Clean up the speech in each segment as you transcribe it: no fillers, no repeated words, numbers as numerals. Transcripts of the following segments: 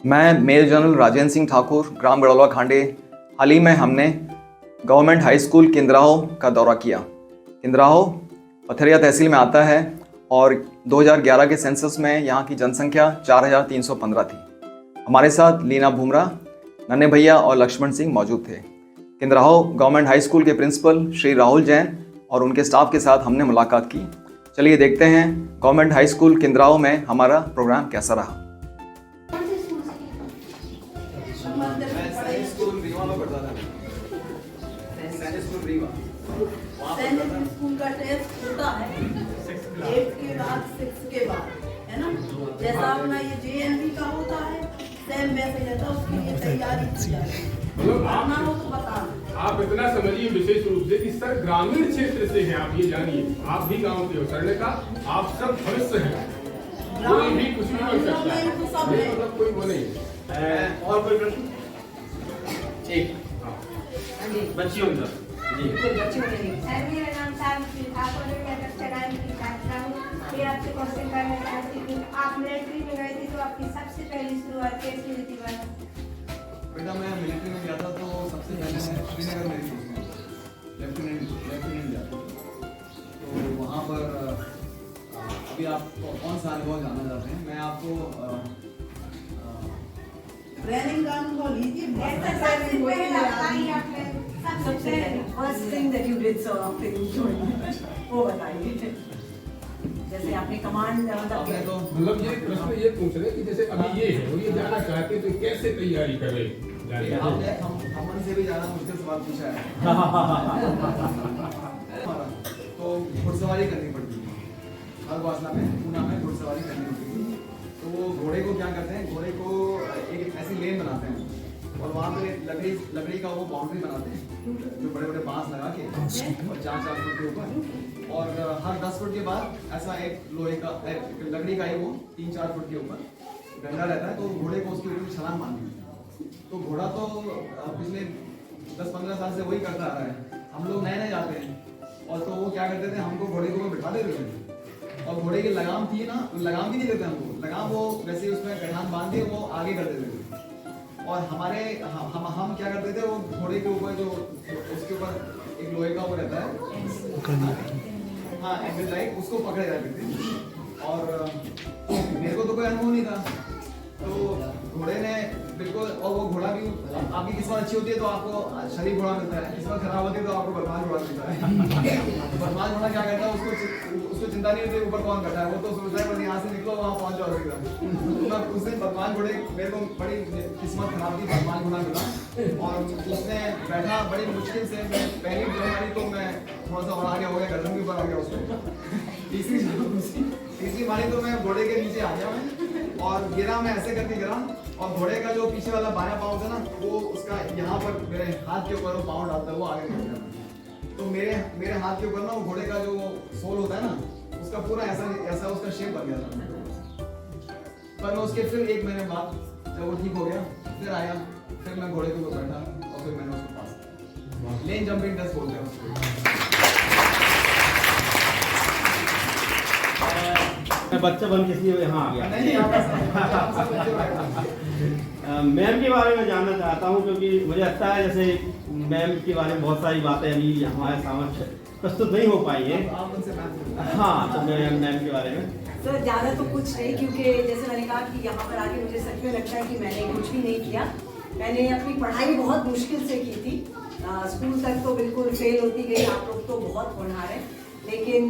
मैं major general Rajendra Singh Thakur, ग्राम गड़ौला खांडे। हाल ही में हमने गवर्नमेंट हाई स्कूल किंद्राहो का दौरा किया। किंद्राहो पथरिया तहसील में आता है और 2011 के सेंसस में यहाँ की जनसंख्या 4315 थी। हमारे साथ लीना भूमरा, नन्हे भैया और लक्ष्मण सिंह मौजूद थे। किंद्राहो गवर्नमेंट हाई स्कूल के प्रिंसिपल श्री राहुल जैन और उनके स्टाफ के साथ हमने मुलाकात की। चलिए देखते हैं गवर्नमेंट हाई स्कूल किंद्राहो में हमारा प्रोग्राम कैसा रहा। स्कूल का टेस्ट होता है 8 के बाद 6 के बाद, है ना। जैसा अपना ये JNV का होता है सेम वैसे रहता है, उसकी ये तैयारी की जाए। आना हो तो बताना। आप इतना समझिए विशेष रूप से कि सर ग्रामीण क्षेत्र से हैं, आप ये जानिए, आप भी गांव के हो। सर ने कहा आप सब भविष्य हैं, कोई भी कुछ भी कर सकता है, मतलब कोई वो नहीं। और कोई प्रश्न? एक बच्चियों का जी। मेरा नाम सावित्री ठाकुर है, मैं कक्षा 9 की छात्रा हूँ। मैं आपसे क्वेश्चन करना चाहती हूँ, आप मिलिट्री में गए थे तो आपकी सबसे पहली शुरुआत कैसी हुई थी? बेटा मैं मिलिट्री में गया था तो सबसे पहले मैं श्रीनगर में लेफ्टिनेंट गया था। तो वहाँ पर अभी आप कौन सा अनुभव जानना चाहते हैं? मैं आपको ट्रेनिंग का अनुभव लीजिए। First thing that you did sir after you joined, वो बताइए। जैसे आपने कमांड मतलब ये प्रश्न ये पूछ रहे कि जैसे अभी ये है और ये जाना चाहते तो कैसे तैयारी करें? हमन से भी ज़्यादा मुश्किल सवाल पूछा है। तो घुड़सवारी करनी पड़ती है हर वासना में, पूना में घुड़सवारी करनी होती है। तो वो घोड़े को क्या करते हैं, घोड़े को एक ऐसी लेन बनाते हैं और वहाँ पे लकड़ी का वो बाउंड्री बनाते हैं जो बड़े बड़े बांस लगा के और 4-4 फुट के ऊपर, और हर 10 फुट के बाद ऐसा एक लोहे का लकड़ी का ही वो 3-4 फुट के ऊपर डंडा रहता है। तो घोड़े को उसके ऊपर छलांग मारनी है। तो घोड़ा तो पिछले 10-15 साल से वही करता आ रहा है। हम लोग नए नए जाते हैं और तो वो क्या करते थे, हमको घोड़े को बिठा देते थे और घोड़े की लगाम थी ना, लगाम भी नहीं देते हमको, लगाम वो वैसे उसमें गठान बांध के वो आगे कर देते थे। और हम क्या करते थे, वो घोड़े के ऊपर जो उसके ऊपर एक लोहे का वो रहता है, हाँ एंगल टाइप, उसको पकड़े जाते थे। और मेरे को तो कोई अनुभव नहीं था, तो घोड़े ने बिल्कुल, और वो घोड़ा भी आपकी किस्मत अच्छी होती है तो आपको शरीफ घोड़ा मिलता है, किस्मत खराब होती है तो आपको बदमाश घोड़ा मिलता है। तो बदमाश घोड़ा क्या करता है, उसको चिंता नहीं होती ऊपर कौन बैठा है, वो तो सोचता है बस यहाँ से निकलो वहाँ पहुँच जाओ सीधा। तो उसने बदमाश घोड़े, मेरे को बड़ी किस्मत खराब थी, बदमाश घोड़ा मिला और उसने बैठा बड़ी मुश्किल से। मैं पहली ड्राइव मारी तो मैं थोड़ा सा और आगे हो गया, गर्दन के ऊपर आ गया उसमें। तीसरी मारी तो मैं घोड़े के नीचे आ गया मैं और गिरा, मैं ऐसे करके गिरा और घोड़े का जो पीछे वाला बायां पाँव था ना, वो उसका यहाँ पर मेरे हाथ के ऊपर वो पाँव डालता है, वो आगे गिर गया। तो मेरे हाथ के ऊपर ना वो घोड़े का जो सोल होता है ना, उसका पूरा ऐसा उसका शेप बन गया था। पर मैं उसके फिर 1 महीने बाद जब वो ठीक हो गया फिर आया, फिर मैं घोड़े के ऊपर बैठा और फिर मैंने उसको पास किया। लेन जंपिंग टेस्ट बोलते हैं उसको। मैं बच्चा बन के इसलिए यहाँ आ गया। मैम के बारे में जानना चाहता हूँ क्योंकि मुझे लगता है जैसे मैम के बारे में बहुत सारी बातें अभी हमारे सामने प्रस्तुत नहीं हो पाई है। हाँ, तो मैम के बारे में सर ज़्यादा तो कुछ नहीं, क्योंकि जैसे मैंने कहा कि यहाँ पर आके मुझे सच में लगता है कि मैंने कुछ भी नहीं किया। मैंने अपनी पढ़ाई बहुत मुश्किल से की थी, स्कूल तक तो बिल्कुल फेल होती गई। आप लोग तो बहुत होनहार हैं, लेकिन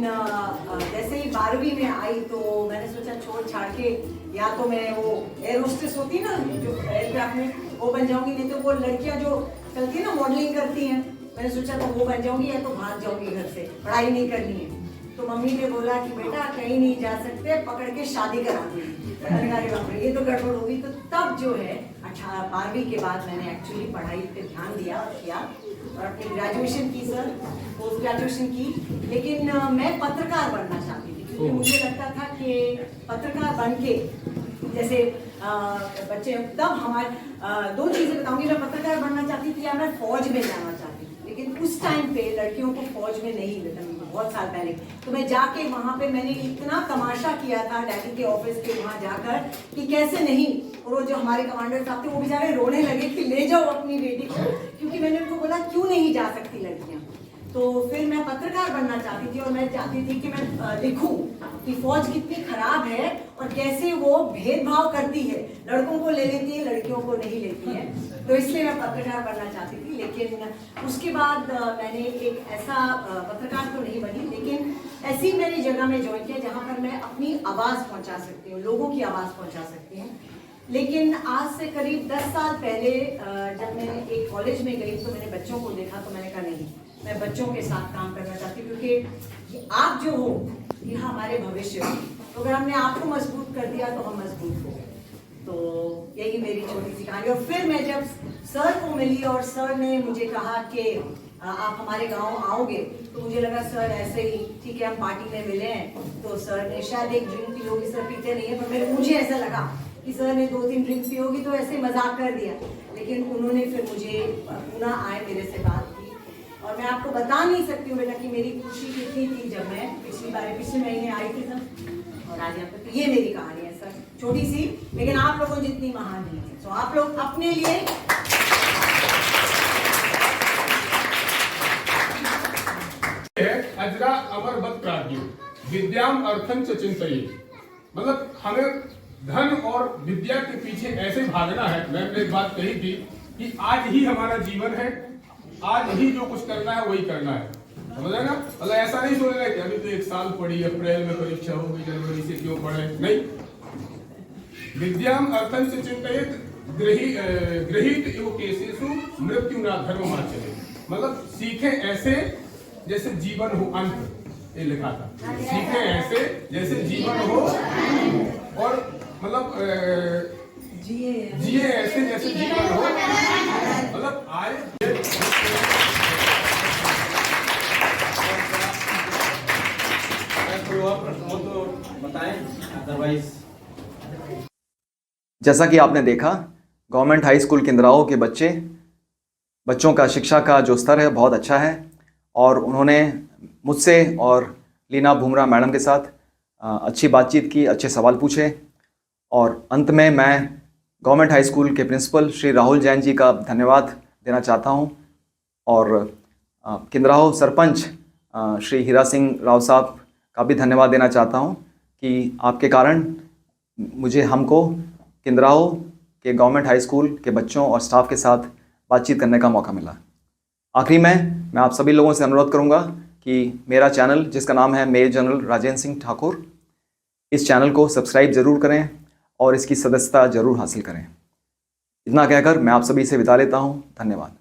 जैसे ही 12वीं में आई तो मैंने सोचा छोड़ छाड़ के या तो मैं वो एयर होस्टेस होती ना जो एयरक्राफ्ट में, वो बन जाऊंगी, नहीं तो वो लड़कियां जो चलती है ना मॉडलिंग करती हैं, मैंने सोचा तो वो बन जाऊंगी या तो भाग जाऊंगी घर से, पढ़ाई नहीं करनी है। तो मम्मी ने बोला कि बेटा कहीं नहीं जा सकते, पकड़ के शादी करा दी। मैंने कहा बाप रे ये तो गड़बड़ होगी। तो तब जो है 12वीं के बाद मैंने एक्चुअली पढ़ाई पे ध्यान दिया और किया और अपनी ग्रेजुएशन की सर, पोस्ट ग्रेजुएशन की। लेकिन मैं पत्रकार बनना चाहती थी क्योंकि मुझे लगता था कि पत्रकार बन के जैसे बच्चे, तब हमारे 2 चीज़ें बताऊंगी। मैं पत्रकार बनना चाहती थी या मैं फौज में जाना चाहती थी, लेकिन उस टाइम पे लड़कियों को फौज में नहीं बहुत साल पहले। तो मैं जाके वहाँ पे मैंने इतना तमाशा किया था डैडी के ऑफिस के वहाँ जाकर कि कैसे नहीं, और वो जो हमारे कमांडर साहब थे वो बेचारे रोने लगे कि ले जाओ अपनी बेटी को, क्योंकि मैंने उनको बोला क्यों नहीं जा सकती लड़कियाँ। तो फिर मैं पत्रकार बनना चाहती थी और मैं चाहती थी कि मैं लिखूं कि फौज कितनी खराब है और कैसे वो भेदभाव करती है, लड़कों को ले लेती है लड़कियों को नहीं लेती है। तो इसलिए मैं पत्रकार बनना चाहती थी। लेकिन उसके बाद मैंने एक ऐसा पत्रकार तो नहीं बनी, लेकिन ऐसी मैंने जगह में ज्वाइन किया जहाँ पर मैं अपनी आवाज़ पहुँचा सकती हूँ, लोगों की आवाज़ पहुँचा सकती हूँ। लेकिन आज से करीब 10 साल पहले जब मैं एक कॉलेज में गई तो मैंने बच्चों को देखा, तो मैंने कहा नहीं, मैं बच्चों के साथ काम करना चाहती हूँ, क्योंकि आप जो हो ये हमारे भविष्य हो। तो अगर हमने आपको मजबूत कर दिया तो हम मजबूत हो। तो यही मेरी छोटी सी कहानी। और फिर मैं जब सर को मिली और सर ने मुझे कहा कि आप हमारे गांव आओगे, तो मुझे लगा सर ऐसे ही ठीक है हम पार्टी में मिले हैं, तो सर ने शायद एक ड्रिंक पी होगी, सर पीते नहीं है, पर मुझे ऐसा लगा कि सर ने 2-3 ड्रिंक पी होगी तो ऐसे मजाक कर दिया। लेकिन उन्होंने फिर मुझे पुनः आए, मेरे से बात की, और मैं आपको बता नहीं सकती हूँ बेटा कि मेरी खुशी कितनी थी जब मैं पिछले महीने आई थी तब, और आज यहाँ पे। तो ये मेरी कहानी है सर, छोटी सी, लेकिन आप लोगों जितनी महान नहीं है। तो आप लोग अपने लिए अजरा अमर बत प्राज्ञो विद्याम अर्थं च चिंतयेत्। मतलब हमें धन और विद्या के पीछे ऐसे भागना है। मैंने एक बात कही थी कि आज ही हमारा जीवन है, आज ही जो कुछ करना है वही करना है, समझ रहे ना। मतलब ऐसा नहीं सोचना है कि अभी तो 1 साल पढ़ी, अप्रैल में परीक्षा होगी, जनवरी से क्यों पढ़े, नहीं। विद्याम अर्थं च चिंतयेत् गृहीत इव केशेषु मृत्यु न धर्ममाचरेत्। मतलब सीखे ऐसे जैसे जीवन हो अंत, ये लिखा था, सीखे ऐसे जैसे जीवन हो, और मतलब जिए ऐसे जैसे जीवन हो। मतलब आज तो बताएं, अदरवाइज। जैसा कि आपने देखा, गवर्नमेंट हाई स्कूल किंद्राओं के बच्चों का शिक्षा का जो स्तर है बहुत अच्छा है, और उन्होंने मुझसे और लीना भूमरा मैडम के साथ अच्छी बातचीत की, अच्छे सवाल पूछे, और अंत में मैं गवर्नमेंट हाई स्कूल के प्रिंसिपल श्री राहुल जैन जी का धन्यवाद देना चाहता हूं, और किंद्राहो सरपंच श्री हीरा सिंह राव साहब का भी धन्यवाद देना चाहता हूं कि आपके कारण हमको किंद्राहो के गवर्नमेंट हाई स्कूल के बच्चों और स्टाफ के साथ बातचीत करने का मौका मिला। आखिरी में मैं आप सभी लोगों से अनुरोध करूंगा कि मेरा चैनल, जिसका नाम है मेजर जनरल राजेंद्र सिंह ठाकुर, इस चैनल को सब्सक्राइब ज़रूर करें और इसकी सदस्यता ज़रूर हासिल करें। इतना कहकर मैं आप सभी से विदा लेता हूं। धन्यवाद।